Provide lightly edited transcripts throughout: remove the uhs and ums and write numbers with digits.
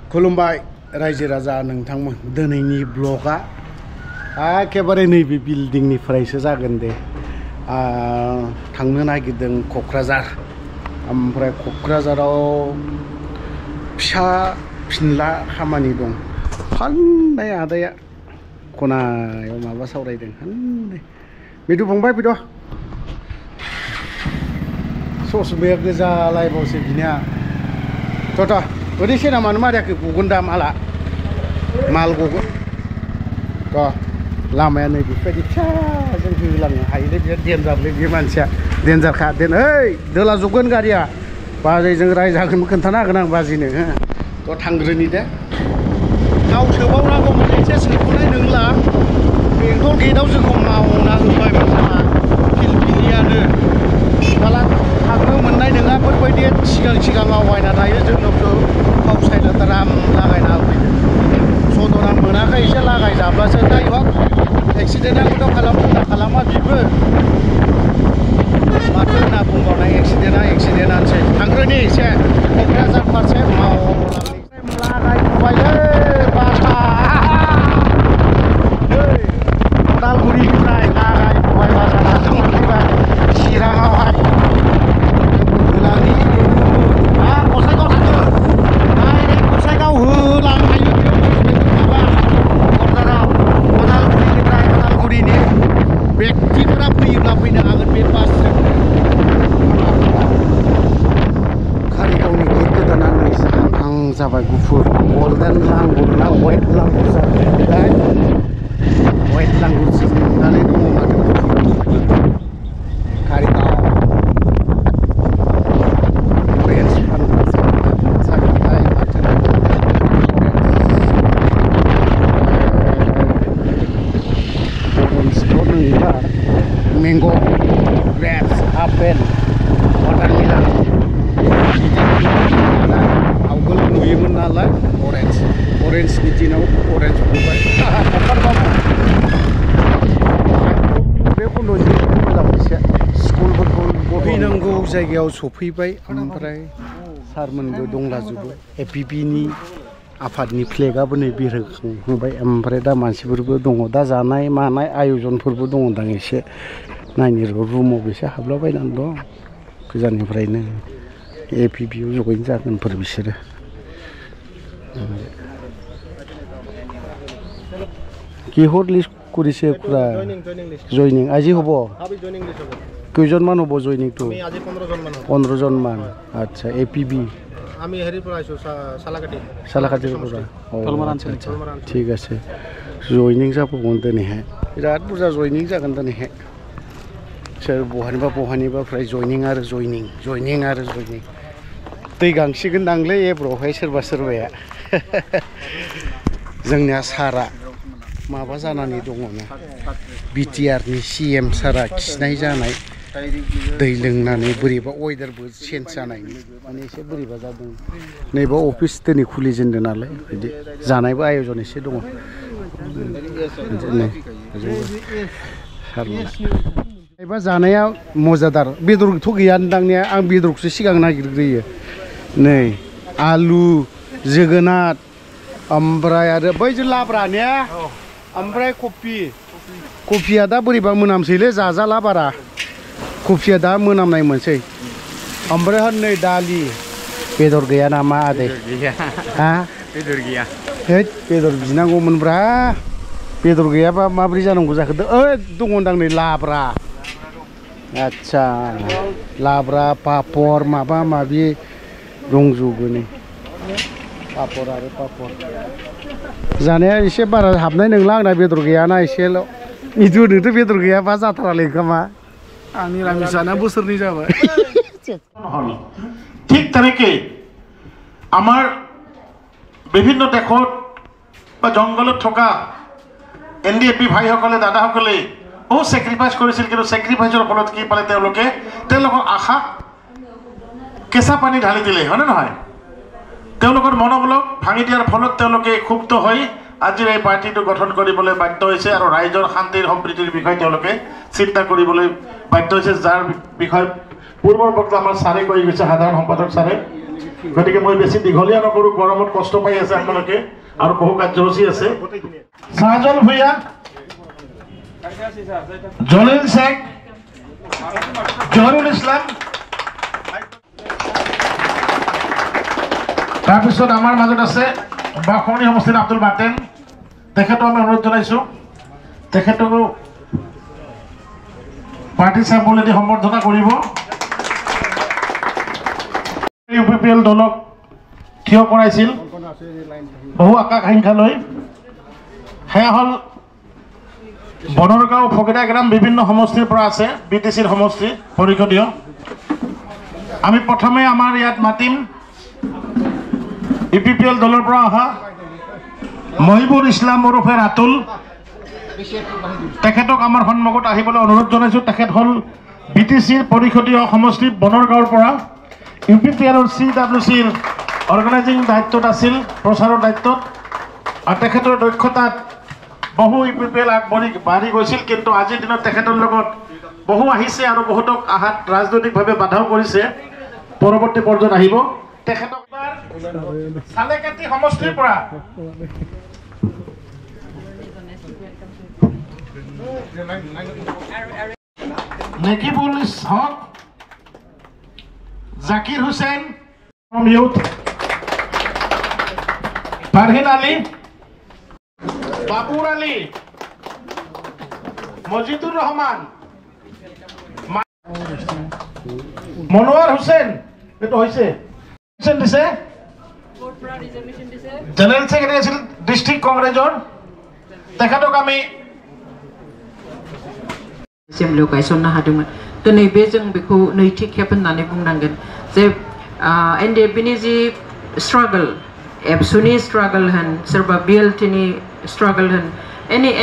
खुलुमबाय रायजो राजा नोंथांमोन दिनैनि ब्लगा एखेबारे नैबे बिल्डिंनिफ्रायसो जागोन दे थांनो नागिरदों क'क्राझार ओमफ्राय क'क्राझाराव फिसा फिनला खामानि दं फाननाय आदाया खनायाव माबा सावरायदों हाननाय बिदु फंबाय बिद' ससमाया गोजा लायबावसो बिनिया थ' ओरै सेनामानो मारियाखै गगोन दा माला माल गगोन थ' लामाया नै बेफोरबायदि फिसाजों होलांनो हायोलै बिराद देन्जारलै बे मानसिया देन्जारखा ओइ दोला जगोन गारिया बाजैजों रायजागोन खोन्थानो हागोन आं बाजिनो थ' थांग्रोनि दे थाव सोबावनांगौमोन एसे सोख'नाय नंला बेंटल गेटआव जोंखौ मावना होबाय मानसिया फिलफिलियानो माला थांनो मोननाय नङा बेफोरबायदि सिगां आवगायना थायो जोंनावसो फावसायनो द्राम लागायना होफैदों सदना मोनाखै एसे लागायजाब्लासो नाय हक एक्सिडेन्टआखौथ' खालामा बिबो माथो होनना बुंबावनाय एक्सिडेन्टआनोसै थांग्रोनि एसे क'क्राझार फारसे लागायबायलै बासा उदालगुरिनिफ्राय लागायबाय बाजारा जों फैबाय चिराङावहाय व्यक्तिफोरा फैयोब्ला फैनो हागोन बे बासजों कारिगावनि गेट गोदाना नै आं जाबाय गुफुर गल्डेन लांगुर ना वाइट लांगुर जाबाय वाइट लांगुरसो नुनानै दङ माथो कारिगाव अरेन्ज फानग्रासाय माथो मैंगो ग्रेप्स आपेल वाटारमेलन आवगोल नुयोमोन नालाय अरेन्जनि दिनाव अरेन्ज नुबाय बे बन्द'जों मोजां एसे स्कुलफोरखौ फैनांगौ जायगायाव सफैबाय ओमफ्राय सारमोनबो दंलाजोबो एपिपिनि आफादनि फ्लेगाबो नै बिरखांबाय ओमफ्राय दा मानसिफोरबो दङ दा जानाय मानाय आयजनफोरबो दङ दां एसे नायनो रुमाव बेसे हाबलाबायनानै दं गोजाननिफ्रायनो एपिपिआव जयेन जागोनफोर बिसोरो কিহৰ লিষ্ট কৰিছে খুৰা জয়নিং আজি হ'ব কেইজনমান হ'ব জয়নিংটো 15 জন মান আচ্ছা এপিবি আমি হেৰি পৰা আইছো সালাকাটিৰ পৰা ঠিক আছে জয়নিং जाबोगोन दिनैहाय बिराद बुरजा जयनिं जागोन दिनैहाय सोर बहानिबा फ्राय जयनिं आरो जयनिं दै गांसिगोन दांलै एब्र'हाय सोरबाया जोंनिया सारा माबा जानानै दङना बिटिआरनि सिएम सारा खिनाय जानाय दै लोंनानै बोरैबा वेदारबो चेन्ज जानायनि माने एसे बोरैबा जादों नैबा अफिस दिनै खुलिजेनदों नालाय बिदि जानायबो आयजन एसे दङ एबा जानाया मजादार बेदरथ' गैया दांनिया आं बेदरखौसो सिगां नागिरग्रोयो नै आलु जोगोनार ओमफ्राय आरो बैजों लाब्रानिया ओमफ्राय कफिया दा बोरैबा मोनामसैलै जाजाला बारा कफिया दा मोनामनाय मोनसै ओमफ्राय नै दालि बेदर गैया नामा आदै हा बेदर गैया बेदर बिनांगौमोनब्रा बेदर गैयाबा माब्रै जानांगौ जाखो दङदां नै लाब्रा आच्छा लाब्रा पापर माबा माबि दंजोबो नै पापर जानाया एसे बारा हाबनाय नंला आंना बेदर गैयाना एसेल' नोंथ' बेदर गैयाबा जाथारालै ओंखामा आं निरामिस जाना बोसोरनै जाबाय ঠিক তেনেকৈ আমাৰ বিভিন্ন দেশত বা জংঘলত থকা এনডিএফবি ভাইসকলে দাদাসকলে বহু চেক্ৰিফাইচ কৰিছিল কিন্তু চেক্ৰিফাইচৰ ফলত কি পালে তেওঁলোকৰ আশা কেঁচা পানী ঢালি দিলে হয়নে নহয় তেওঁলোকৰ মনোবলক ভাঙি দিয়াৰ ফলত তেওঁলোকে ক্ষুব্ধ হৈ আজিৰ এই পাৰ্টিটো গঠন কৰিবলৈ বাধ্য হৈছে আৰু ৰাইজৰ শান্তিৰ সম্প্ৰীতিৰ বিষয়ে তেওঁলোকে চিন্তা কৰিবলৈ বাধ্য হৈছে যাৰ বিষয়ে পূৰ্বৰ বক্তা আমাৰ ছাৰে কৈ গৈছে সাধাৰণ সম্পাদক ছাৰে গতিকে মই বেছি দীঘলীয়া নকৰোঁ, গৰমত কষ্ট পাই আছে আপোনালোকে আৰু বহু কাৰ্যসূচী আছে। চাহজল ভূঞা, জলিল শেখ, জহৰুল ইছলাম, তাৰপিছত আমাৰ মাজত আছে বাখৰণি সমষ্টিৰ আব্দুল বাটেন, তেখেতক আমি অনুৰোধ জনাইছোঁ তেখেতকো পাৰ্টি চাবলেদি সম্বৰ্ধনা কৰিব। UPPL দলক থিয় কৰাইছিল বহু আকাংক্ষা লৈ, সেয়া হ'ল বনৰগাঁও, ফকিৰাগ্ৰাম বিভিন্ন সমষ্টিৰ পৰা আছে, BTCৰ সমষ্টি পৰিষদীয়। আমি প্ৰথমে আমাৰ ইয়াত মাতিম UPPL দলৰ পৰা অহা মহিবুল ইছলাম ওৰফে ৰাতুল, তেখেতক আমাৰ সন্মুখত আহিবলৈ অনুৰোধ জনাইছোঁ। তেখেত হ'ল BTCৰ পৰিষদীয় সমষ্টি বনৰগাঁৱৰ পৰা, UPPLৰ CWCৰ অৰ্গেনাইজিং দায়িত্বত আছিল, প্ৰচাৰৰ দায়িত্বত, আৰু তেখেতৰ দক্ষতাত বহু UPPL বাঢ়ি গৈছিল। কিন্তু আজিৰ দিনত তেখেতৰ লগত বহু আহিছে আৰু বহুতক আহাত ৰাজনৈতিকভাৱে বাধাও কৰিছে। পৰৱৰ্তী পৰ্যায়ত আহিব তেখেতক চালেকাটি সমষ্টিৰ পৰা নেকিবুল হক, জাকিৰ হুছেইন, ফাৰহিন আলী, বাবুৰ আলী, মজিদুৰ ৰহমান, মনোৱাৰ হুছেইন, এইটো হৈছে দিছে জেনেৰেল ছেক্ৰেটাৰী আছিল ডিষ্ট্ৰিক্ট কংগ্ৰেছৰ, তেখেতক আমি Assembly गायसननो हादोंमोन। दिनै बे जों बेखौ नैथि खेब होननानै बुंनांगोन जे NDFB-नि जि स्ट्रागल, एबसुनि स्ट्रागल होन, सोरबा BLT-नि स्ट्रागल होन,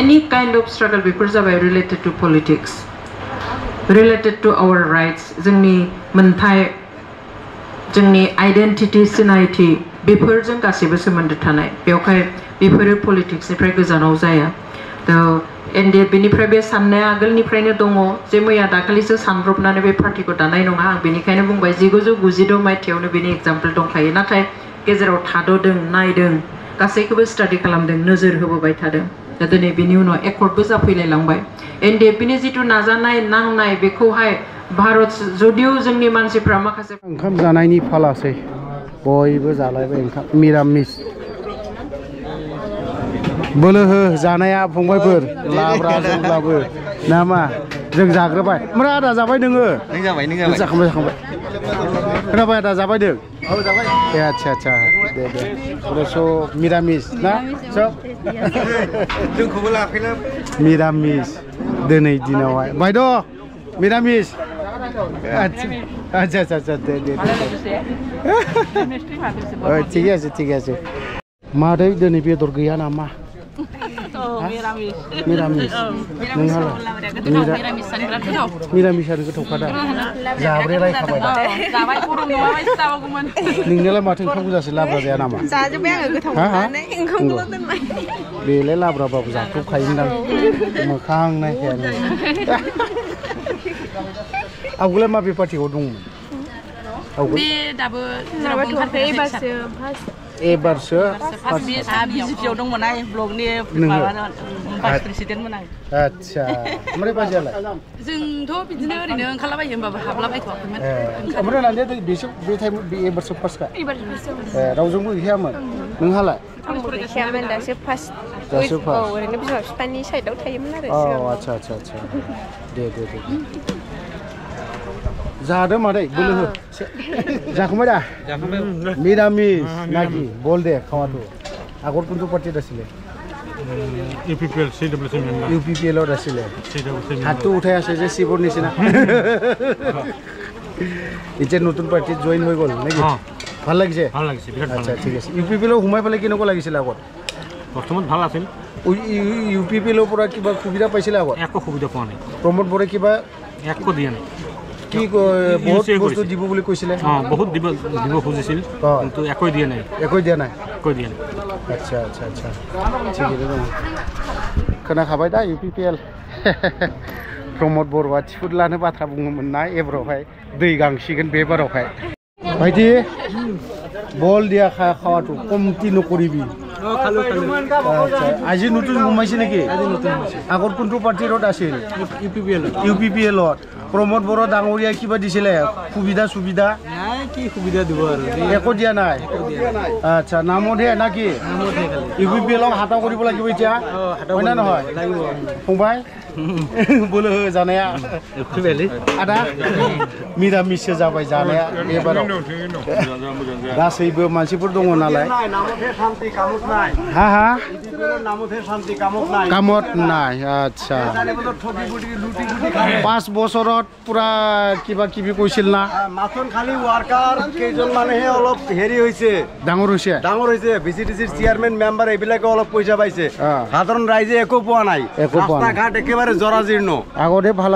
any kind of struggle before जाबाय related to politics, related to our rights, जोंनि मोनथाय, जोंनि आइडेन्टिटि, सिनायथि, बेफोरजों गासैबो सोमोन्दो थानाय। बेवहाय बेफोरो पलिटिक्सनिफ्राय गोजानाव जाया। NDFB-निफ्राय बे साननाया आगोलनिफ्रायनो दङ जे मैया दाखालिसो सानब्रबनानै बे पार्टिखौ दानाय नङा। आं बेनिखायनो बुंबाय 1996 मायथाइयावनो बेनि एग्जाम्पल दंखायो, नाथाय गेजेराव थाद'दों, नायदों, गासैखौबो स्टाडि खालामदों, नोजोर होबोबाय थादों। दा दिनै बेनि उनाव एकर्डबो जाफैलायलांबाय। NDFB-नि जिथु नाजानाय, नांनाय, बेखौहाय भारत जुदिও जोंनि मानसिफ्रा माखासे ओंखाम जानायनि फालासै बयबो जालायबाय ओंखाम मिरामिस। बोलो हो जानाया फंबायफोर, लाब्रा जोंब्लाबो ना मा जों जाग्रोबाय। ओमफ्राय आदा जाबाय नोङो? नों जाबाय, नों जाबाय। जाखांबाय खोनाबाय आदा जाबाय नों? औ जाबाय। ए आच्छा दे सब मिरामिस ना सब? जोंखौबो लाफैला मिरामिस दिनै दिनावहाय। बायद' मिरामिस। आच्छा दे थिग আছে। मादै दिनै बेदर गैया नामा? मिरामिस। मिरामिसानो गोथावखादा जाब्रे रायखाबाय दा। नोंनियालाय माथो ओंखाम गोजासो लाब्रा जाया नामा? जाजोब्बाय आङो गोथाव मोननानै ओंखामखौल' दोनबाय। बेलाय लाब्राबाबो जाख्रुबखायोदां मोखां नायखायानो। आवगोलाय माबे पार्टियाव दंमोन? बे दाबो जेरावबो ओंखारफेराखै एबारसो फार्स्ट। एबारसो बिजेपियाव दंमोन आं ब्लगनि भाइस प्रेसिडेन्टमोन आं। आच्छा ओमफ्राय बाजियालाय? जोंथ' बिदिनो ओरैनो ओंखारलाबायो होमबाबो हाबलाबायथ'वाखैमोन। ओमफ्राय नानिया बेसो बे टाइम बे एबारसो फार्स्टखा? एबारसो फार्स्ट। रावजोंबो गैखायामोन? नोंहालाय? आंबो गैखायामोन, दासो फार्स्ट। दासो फार्स्ट। औ ओरैनो बिमा बिफानि साइडआव थायोमोन आरो। आच्छा दे जादो मादै बोलो हो। जाखांबाय दा? जाखांबाय। मिरामिस नाকি বল দে খাওয়াতো। আগৰ কোনটো পাৰ্টিত আছিলে? UPPL CWC member. UPPL ত আছিলে। হাতটো উঠাই আছে যে শিৱৰ নিচিনা। এতিয়া নতুন পাৰ্টিত জয়েন হৈ গ'ল নেকি? ভাল লাগিছে? ভাল লাগিছে, বিৰাট ভাল। আচ্ছা ঠিক আছে। UPPL সোমাই পেলাই কেনেকুৱা লাগিছিল আগত? বৰ্তমান ভাল আছিল। UPPL পৰা কিবা সুবিধা পাইছিলে আগত? একো সুবিধা পোৱা নাই। প্ৰমোদ বৰে কিবা একো দিয়া নাই। কি বহুত বস্তু দিব বুলি কৈছিলে? বহুত দিব খুজিছিল, কিন্তু একোই দিয়া নাই। আচ্ছা थिगैनो दङ। खोनाखाबाय दा UPPL प्रमोद बर'आ टिफुद लानो बाथ्रा बुङोमोन ना एबारावहाय दै गांसिगोन बे बारावहाय। बायदि বল দিয়া খাওয়াটো কমতি নকৰিবি আজি নতুন সোমাইছে নেকি আগত কোনটো পাৰ্টিৰত আছিল ইউপিপিএলত প্ৰমোদ বড়ো ডাঙৰীয়া কিবা দিছিলে সুবিধা নাই কি সুবিধা দিব আৰু একো দিয়া নাই আচ্ছা নামতহে নাকি ইউপিপিএলক হাতা কৰিব লাগিব এতিয়া হয় না নহয় ফংবাই बोलो जानाया आदा मिरामिससो जाबाय जानाया एबाराव गासैबो मानसिफोर दङ नालाय हा कामत नाय आच्छा 5 বছৰত পুৰা কিবা কিবি কৈছিল না মাথন খালি ওয়াৰ্কাৰ কেজন মানেহে অলপ হেৰি হৈছে ডাঙৰ হৈছে ভিসিডিসিৰ চেয়াৰম্যান মেম্বাৰ এইবিলাকে অলপ পইচা পাইছে সাধাৰণ ৰাইজে একো পোৱা নাই ৰাস্তা ঘাট একেবাৰে জৰাজীৰ্ণ আগতে ভাল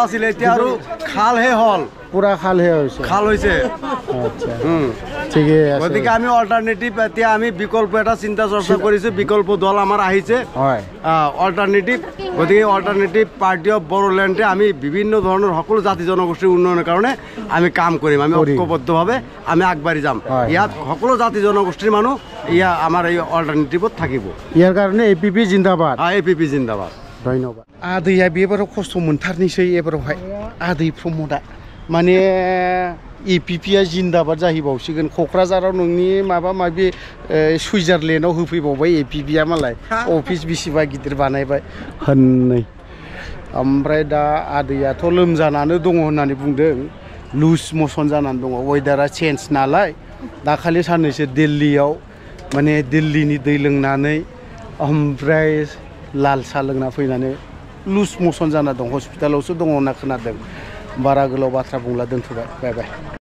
আছিল এতিয়া আৰু খালহে হল পুৰা খালহে হৈছে আচ্ছা ঠিকে আছে গতিকে আমি অল্টাৰনেটিভ এতিয়া আমি বিকল্প এটা চিন্তা চৰ্চা কৰিছো বিকল্প দল আমাৰ আহিছে হয় অল্টাৰনেটিভ গতিকে অল্টাৰনেটিভ পাৰ্টি অফ বড়োল্যান্ডে আমি বিভিন্ন ধৰণৰ সকলো জাতি জনগোষ্ঠীৰ উন্নয়নৰ কাৰণে আমি কাম কৰিম আমি ঐক্যবদ্ধভাৱে আমি আগবাঢ়ি যাম ইয়াত সকলো জাতি জনগোষ্ঠীৰ মানুহ আমাৰ এই অল্টাৰনেটিভত থাকিব ইয়াৰ কাৰণে এপিপি জিন্দাবাদ এপিপি জিন্দাবাদ धन्यबाद आदैया बेबाराव खस्थ' मोनथारनोसै एबारावहाय आदै प्रमोदा माने एपिपिआ जिन्दाबाद जाहैबावसिगोन क'क्राझाराव नोंनि माबा माबि सुइजारलेण्डआव होफैबावबाय एपिपिआ मालाय अफिस बेसेबा गिदिर बानायबाय होननै ओमफ्राय दा आदैयाथ' लोमजानानै दङ होननानै बुंदों लुज मसन जानानै दङ वेदारा चेन्ज नालाय दाखालि साननैसो दिल्लीयाव माने दिल्लीनि दै लोंनानै ओमफ्राय लाल साह लोंना फैनानै लुज मसन जाना दं हस्पिटालावसो दङ होनना खोनादों बारा गोलाव बाथ्रा बुंला दोनथ'बाय बाय बाय